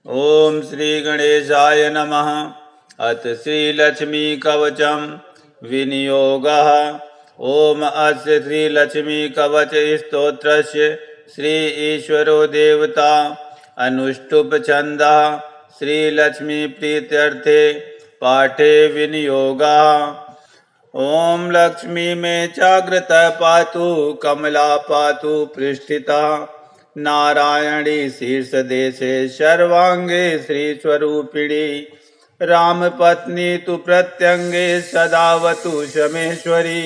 ओम श्री गणेशाय नमः। अथ श्री लक्ष्मी कवचम विनियोगः। ओम अस्य श्री लक्ष्मी कवच स्तोत्रस्य श्री ईश्वरो देवता अनुष्टुप छन्दः श्री लक्ष्मी प्रीत्यर्थे पाठे विनियोगः। ओम लक्ष्मी में जागृत पातु कमला पातु पृष्ठिता नारायणी शीर्ष देशे सर्वांगे श्री स्वरूपिणी राम पत्नी तु प्रत्यंगे सदावतु शमेश्वरी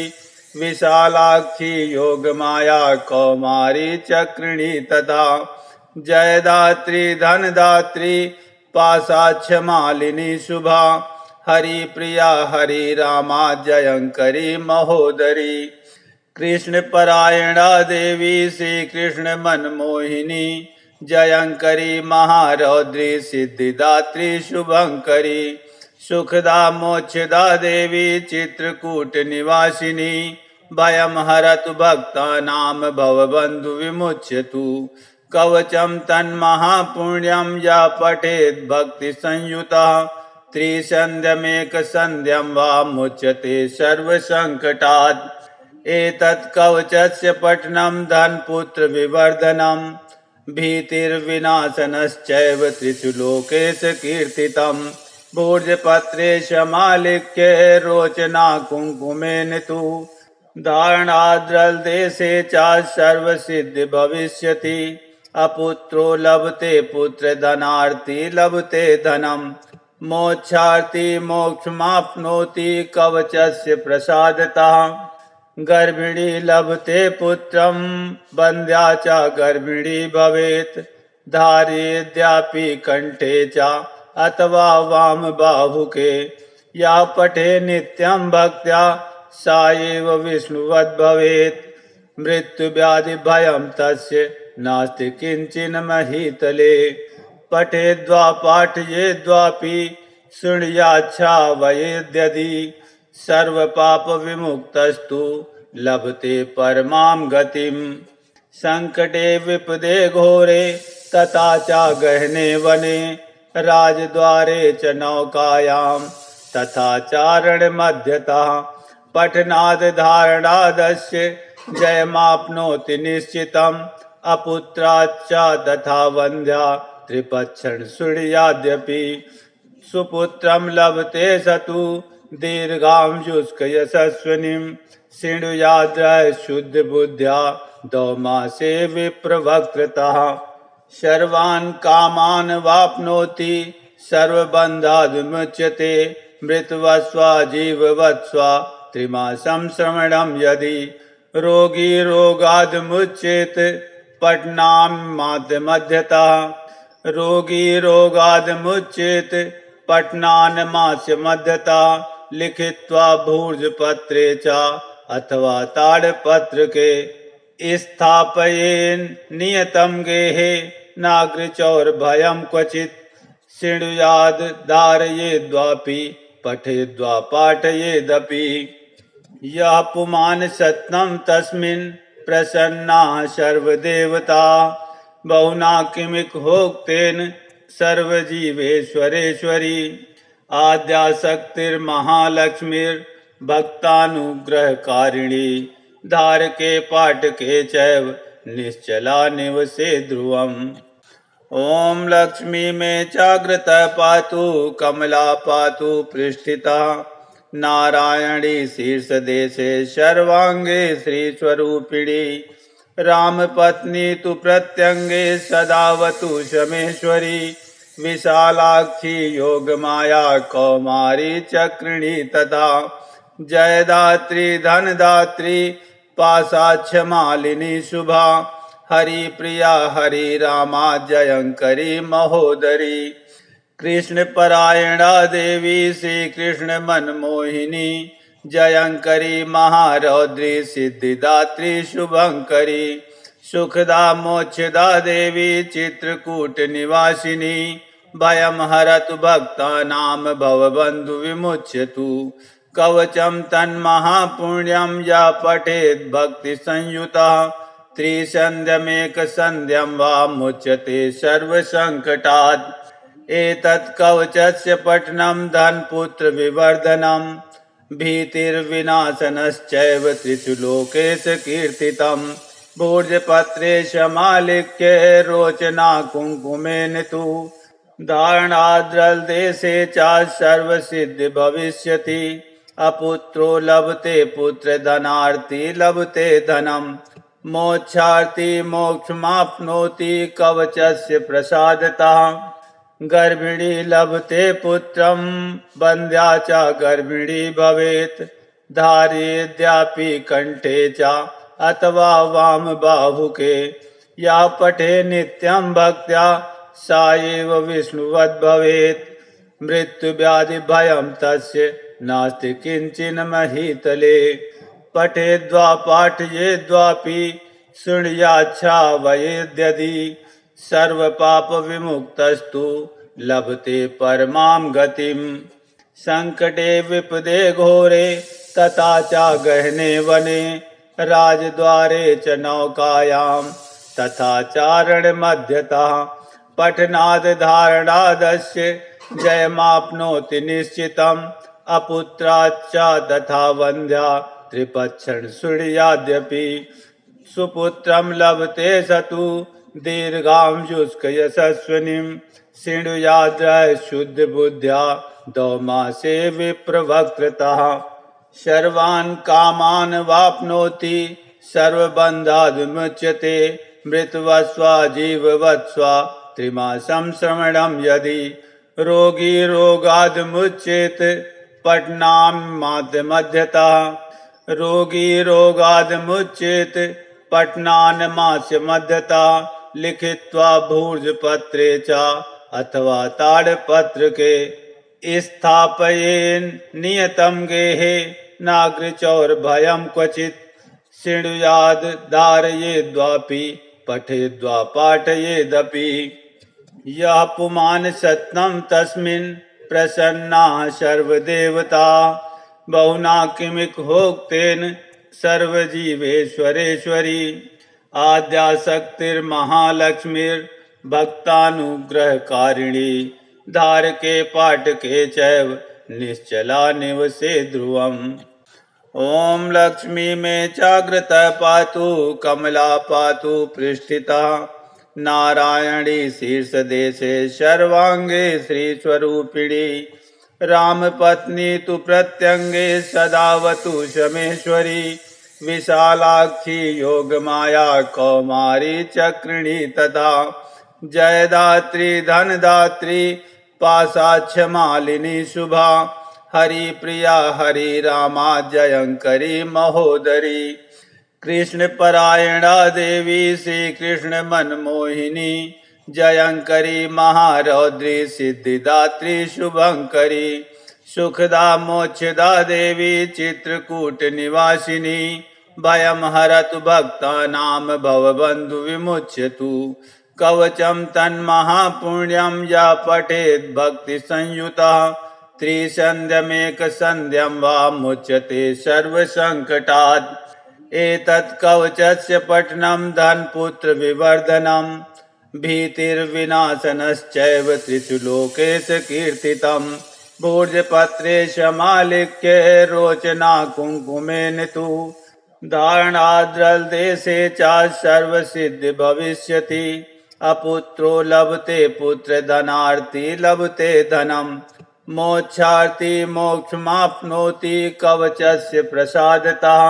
विशालाक्षी योग माया कौमारी चक्रिणी तथा जयदात्री धनदात्री पाशाक्ष मालिनी शुभा हरि प्रिया हरि रामा जयंकरी महोदरी कृष्ण परायणा देवी श्री कृष्ण मनमोहिनी जयंकरी महारौद्री सिद्धिदात्री शुभंकरी सुखदा मोक्षदा देवी चित्रकूट निवासिनी भयम हरतु भक्ता नाम भवबंधु विमुच्यतु कवचम तन्महापुण्यम या पठेत् भक्ति संयुता त्रिसन्ध्यमेक सन्ध्यं वा मुच्यते सर्वसङ्कटात् एतत् कवचस्य पठनं धनपुत्र विवर्धनं भीतिर्विनाशनश्चैव त्रिषु लोकेषु कीर्तितं भूर्जपत्रे समालिख्य रोचना कुङ्कुमेन तु धारणाद्रलदेशे च सर्वसिद्धि भविष्यति अपुत्रो लभते पुत्रधनार्थी लभते धनम् मोक्षार्थी मोक्षमाप्नोति कवचस्य प्रसादतः गर्भिणी लभते पुत्रं वन्द्या च गर्भिणी भवेत् धारयेद्यापि कंठे च अथवा वाम बाहुके या पठे नित्यं भक्त्या सा एव विष्णुवद् भवेत् मृत्युव्याधि भयं तस्य नास्ति किंचिन महीतले पठेद्वा पाठयेद्वापि शृणुयाच्छा वयेद्यदि सर्वपाप विमुक्तस्तु लभते परमां गतिम् संकटे विपदे घोरे तथा च गहने वने राजद्वारे च नौकायां तथा चारण मध्यतः पठनाद धारणादस्य जयमाप्नोति निश्चितम् अपुत्राच्च तथा वन्द्या त्रिपक्षण सूर्याद्यपि सुपुत्रं लभते सतु दीर्घायुष्क यशस्विनीं शृणुयाद् शुद्ध बुद्ध्या 2 मासे विप्रवक्त्रतः सर्वान् कामान् वाप्नोति सर्वबन्धाद् विमुच्यते मृतवत्स्वा जीववत्स्वा त्रिमासं श्रवणं यदि रोगी रोगाद् मुच्येत पठनां मध्यतः रोगी रोगाद् मुच्येत पठनान् मास्य मध्यतः लिखित्वा भूर्जपत्रे च अथवा ताडपत्र के स्थापयेन् नियतं गेहे नागृचौर भयं क्वचित् शृणुयाद् धारयेद्वापि पठेद्वा पाठयेदपि यः पुमान् सत्नं तस्मिन् प्रसन्नाः सर्वदेवता बहुना किमिक होक्तेन सर्वजीवेश्वरेश्वरी आद्याशक्तिर्महालक्ष्मीर्भक्तानुग्रहकारिणी धारके पाठके चैव निश्चला निवसे ध्रुवम् ओम लक्ष्मी में जागृत पातु कमला पातु पृष्ठिता नारायणी शीर्ष देशे सर्वांगे श्री स्वरूपिणी राम पत्नी तु प्रत्यंगे सदावतु शमेश्वरी विशालाक्षी योग माया कौमारी चक्रिणी तथा जयदात्री धनदात्री पाशाक्ष मालिनी शुभा हरि प्रिया हरि रामा जयंकरी महोदरी कृष्ण परायणा देवी श्री कृष्ण मनमोहिनी जयंकरी महारौद्री सिद्धिदात्री शुभंकरी सुखदा मोक्षदा देवी चित्रकूट निवासिनी भयम हरतु भक्ता नाम भवबंधु विमुच्यतु कवचम तन्महापुण्यम या पठेत् भक्ति संयुता त्रिसन्ध्यमेक सन्ध्यं वा मुच्यते सर्वसंकटात् एतत् कवचस्य पठनं धनपुत्र विवर्धनम् भीतिर्विनाशनश्चैव त्रिषु लोकेषु कीर्तितम् भूर्जपत्रे शमालिक्य रोचना कुङ्कुमेन तु धारणाद्रलदेशे च सर्वसिद्धि भविष्यति अपुत्रो लभते पुत्रधनार्थी लभते धनम् मोक्षार्थी मोक्षमाप्नोति कवचस्य प्रसादतः गर्भिणी लभते पुत्रं वन्द्या च गर्भिणी भवेत् धारयेद्यापि कंठे च अथवा वाम बाहुके या पठे नित्यं भक्त्या सा एव विष्णुवद् भवेत् मृत्युव्याधि भयं तस्य नास्ति किंचिन महीतले पठेद्वा पाठयेद्वापि शृणुयाच्छ्रावयेद्यदि सर्वपाप विमुक्तस्तु लभते परमां गतिम् संकटे विपदे घोरे तथा च गहने वने राजद्वारे च नौकायां तथा चारण मध्यतः पठनाद धारणादस्य जयमाप्नोति निश्चितम् अपुत्राच्च तथा वन्द्या त्रिपक्षण शृणुयाद्यपि सुपुत्रं लभते सतु दीर्घायुष्क यशस्विनीं शृणुयाद्रः शुद्ध बुद्ध्या 2 मासे विप्रवक्त्रतः सर्वान् कामान् वाप्नोति सर्वबन्धाद् विमुच्यते मृत्युवस्वा जीववत्स्वा त्रिमासं श्रवणं यदि रोगी रोगाद् मुच्येत पठनान् मध्यतः रोगी रोगाद् मुच्येत पठनान् मास्य मध्यतः लिखित्वा भूर्जपत्रे च अथवा ताडपत्रके स्थापयेन् नियतं गेहे नागृचौर्भयं क्वचित् शृणुयाद् धारयेद्वापि पठेद्वा पाठयेदपि यः पुमान् सत्नं तस्मिन् प्रसन्नाः सर्वदेवता बहुना किमिक होक्तेन सर्वजीवेश्वरेश्वरी आद्याशक्तिर्महालक्ष्मीर्भक्तानुग्रहकारिणी धारके पाठके चैव निश्चला निवसे ध्रुवम् ॐ लक्ष्मी मे जागृतः पातु कमला पातु पृष्ठिता नारायणी शीर्षदेशे सर्वांगे श्रीस्वरूपिणी रामपत्नी तु प्रत्यंगे सदावतु शमेश्वरी विशालाक्षी योगमाया कौमारी चक्रिणी तथा जयदात्री धनदात्री पाशाक्षमालिनी शुभा हरिप्रिया हरिरामा जयंकरी महोदरी कृष्णपरायणा देवी श्रीकृष्ण मनमोहिनी जयंकरी महारौद्री सिद्धिदात्री शुभंकरी सुखदा मोक्षदा देवी चित्रकूट निवासिनी भयं हरतु भक्तानां भवबन्धु विमुच्यतु कवचं तन्महापुण्यं या पठेत् भक्ति संयुतः त्रिसन्ध्यमेकसन्ध्यं वा मुच्यते सर्वसङ्कटात् एतत् कवचस्य पठनं धनपुत्र विवर्धनम् भीतिर्विनाशनश्चैव त्रिषु लोकेषु कीर्तितम् भूर्जपत्रे शमालिक्य रोचना कुङ्कुमेन तु धारणाद्रलदेशे च सर्वसिद्धि भविष्यति अपुत्रो लभते पुत्रधनार्थी लभते धनम् मोक्षार्थी मोक्षमाप्नोति कवचस्य प्रसादतः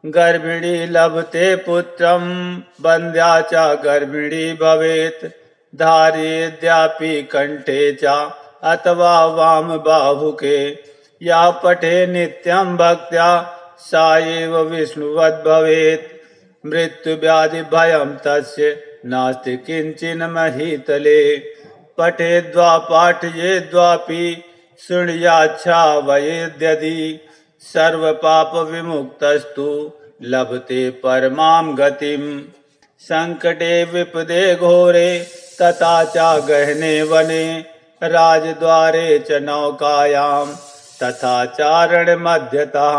गर्भिणी लभते पुत्रं वन्द्या च गर्भिणी भवेत् धारयेद्यापि कंठे च अथवा वाम बाहुके या पठे नित्यं भक्त्या सा एव विष्णुवद् भवेत् मृत्युव्याधि भयं तस्य नास्ति किंचिन महीतले पठेद्वा पाठयेद्वापि शृणुयाच्छ्रावयेद्यदि सर्वपाप विमुक्तस्तु लभते परमां गतिम् संकटे विपदे घोरे तथा च गहने वने राजद्वारे च नौकायां तथा चारण मध्यतः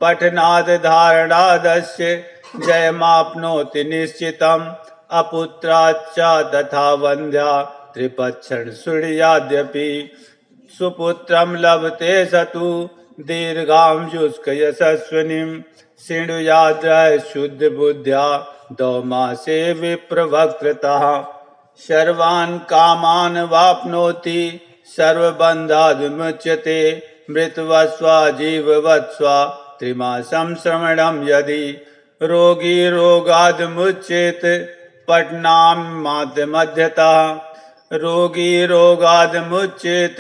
पठनाद धारणादस्य जयमाप्नोति निश्चितम् अपुत्राच्च तथा वन्द्या त्रिपक्षण सूर्याद्यपि सुपुत्रं लभते सतु दीर्घायुष्क यशस्विनीं शृणुयाद् शुद्ध बुद्ध्या दौमासे विप्रवक्त्रतः सर्वान् कामान् वाप्नोति सर्वबन्धाद् विमुच्यते मृत्युवस्वा जीववत्स्वा त्रिमासं श्रवणं यदि रोगी रोगाद् मुच्येत पठनान्माद्यमध्यतः रोगी रोगाद् मुच्येत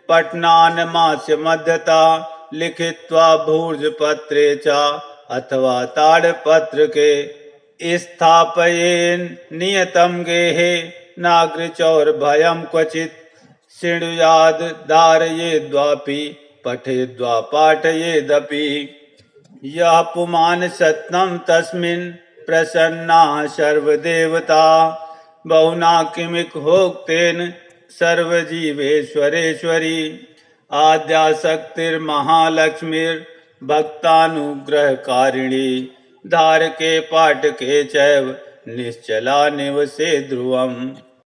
पठनान्मास्य मध्यतः लिखित्वा भूर्जपत्रे च अथवा ताडपत्रके स्थापयेन् नियतं गेहे नाग्रचौर्भयं क्वचित् शृणुयाद् धारयेद्वापि पठेद्वा पाठयेदपि यः पुमान् सत्नं तस्मिन् प्रसन्नाः सर्वदेवता बहुना किमिक होक्तेन सर्वजीवेश्वरेश्वरी आद्याशक्तिर्महालक्ष्मीर्भक्तानुग्रहकारिणी धारके पाठके चैव निश्चला निवसे ध्रुवम्।